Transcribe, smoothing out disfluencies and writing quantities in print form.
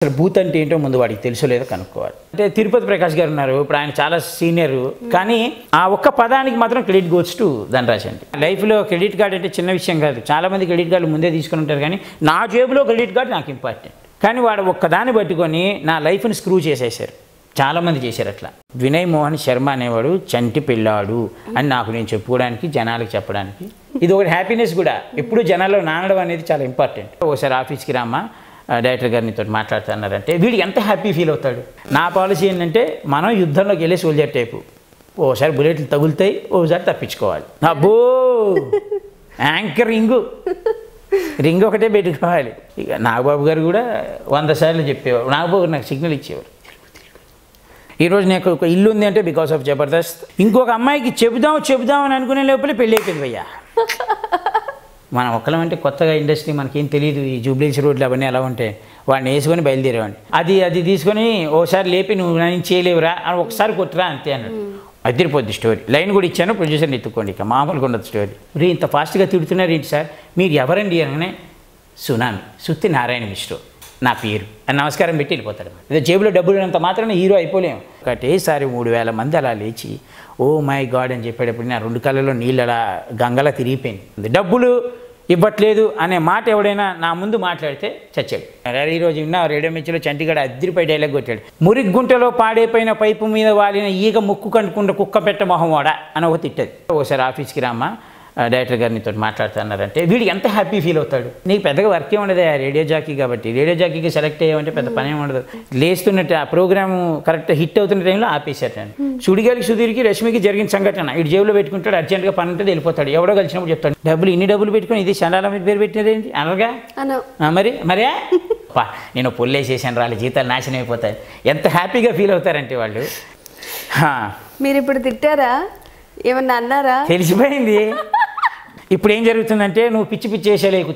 అసలు బూత్ అంటే ఏంటో ముందు వాడికి తెలుసో లేదో కనుక్కోవాలి. అంటే తిరుపతి ప్రకాష్ గారు ఉన్నారు, ఇప్పుడు ఆయన చాలా సీనియర్, కానీ ఆ ఒక్క పదానికి మాత్రం క్రెడిట్ గోస్ టు ధనరాజ్ అండి. లైఫ్లో క్రెడిట్ కార్డ్ అంటే చిన్న విషయం కాదు. చాలామంది క్రెడిట్ కార్డులు ముందే తీసుకుని ఉంటారు, కానీ నా జేబులో క్రెడిట్ కార్డు నాకు ఇంపార్టెంట్. కానీ వాడు ఒక్కదాన్ని పట్టుకొని నా లైఫ్ని స్క్రూ చేసేసారు. చాలామంది చేశారు అట్లా. వినయ్ మోహన్ శర్మ అనేవాడు చంటి పిల్లాడు అని నాకు నేను చెప్పుకోవడానికి, జనాలకు చెప్పడానికి ఇది ఒకటి హ్యాపీనెస్ కూడా. ఎప్పుడు జనాల్లో నానడం అనేది చాలా ఇంపార్టెంట్. ఒకసారి ఆఫీస్కి రామ్మా, డైరెక్టర్ గారిని తోటి మాట్లాడుతున్నారంటే వీడు ఎంత హ్యాపీ ఫీల్ అవుతాడు. నా పాలసీ ఏంటంటే మనం యుద్ధంలోకి వెళ్ళే సోల్జర్ టైపు. ఓసారి బుల్లెట్లు తగులుతాయి, ఓసారి తప్పించుకోవాలి. అబ్బో యాంకర్ రింగ్ ఒకటే పెట్టుకోవాలి. ఇక నాగబాబు గారు కూడా 100 సార్లు చెప్పేవారు. నాగబాబు గారు నాకు సిగ్నల్ ఇచ్చేవారు. ఈరోజు నాకు ఒక ఇల్లు ఉంది అంటే బికాస్ ఆఫ్ జబర్దస్త్. ఇంకొక అమ్మాయికి చెబుదాం అని అనుకునే లోపలే పెళ్ళి అయిపోయింది భయ్యా. మనం ఒక్కలం అంటే కొత్తగా ఇండస్ట్రీ, మనకేం తెలియదు. ఈ జూబ్లీహిల్స్ రోడ్లు అవన్నీ ఎలా ఉంటాయి, వాడిని వేసుకొని బయలుదేరేవాడిని. అది తీసుకొని ఓసారి లేపి నువ్వు నేను చేయలేవురా అని ఒకసారి కొట్టురా అంతే అన్నాడు. అదిరిపోద్ది స్టోరీ. లైన్ కూడా ఇచ్చాను, ప్రొడ్యూసర్ని ఎత్తుక్కోండి. ఇక మామూలుగా ఉండదు స్టోరీ. ఇంత ఫాస్ట్గా తిడుతున్నారు ఏంటి సార్, మీరు ఎవరండి అనగానే సునామీ సుత్తి నారాయణ మిశ్రో నా పేరు అని నమస్కారం పెట్టి వెళ్ళిపోతాడు. అదే జేబులో డబ్బులు అంత మాత్రాన హీరో అయిపోలేము. ఒకటేసారి 3000 మంది అలా లేచి ఓ మై గాడ్ అని చెప్పేటప్పుడు నా 2 కళ్ళలో నీళ్ళు అలా గంగలా తిరిగిపోయింది. డబ్బులు ఇవ్వట్లేదు అనే మాట ఎవడైనా నా ముందు మాట్లాడితే చచ్చాడు. ఈరోజు విన్నా రేడియో మిర్చిలో చంటిగాడు అద్దరిపై డైలాగ్ కొట్టాడు. మురిగ్గుంటలో పాడైపోయిన పైపు మీద వాలిన ఈగ ముక్కు కంటుకుంటే కుక్క పెట్ట మొహం వాడా అని ఒక తిట్టది. ఒకసారి ఆఫీస్కి రామ్మా, డైరెక్టర్ గారిని తోటి మాట్లాడుతున్నారంటే వీడు ఎంత హ్యాపీ ఫీల్ అవుతాడు. నీకు పెద్దగా వర్క్ ఏముండదు, రేడియో జాకీ కాబట్టి. రేడియో జాకీకి సెలెక్ట్ అయ్యామంటే పెద్ద పని ఏమి ఉండదు. లేస్తున్నట్టు ఆ ప్రోగ్రామ్ కరెక్ట్ హిట్ అవుతున్న టైంలో ఆపేసేటండి. సుడిగాలికి సుధీర్కి రష్మికి జరిగిన సంఘటన ఇటు జేబులో పెట్టుకుంటాడు, అర్జెంట్గా పని ఉంటుంది వెళ్ళిపోతాడు. ఎవడో కలిసినప్పుడు చెప్తాడు ఇన్ని డబ్బులు పెట్టుకుని ఇది చండాల మీద పేరు పెట్టినరేంటి అనగా మరే నేను పొల్లేసేసాను రాలి జీతాలు నాశనం అయిపోతాయి. ఎంత హ్యాపీగా ఫీల్ అవుతారంటే వాళ్ళు. మీరు ఇప్పుడు తిట్టారా, ఏమన్నా అన్నారా? తెలిసిపోయింది. ఇప్పుడు ఏం జరుగుతుందంటే నువ్వు పిచ్చి వేసేలేకు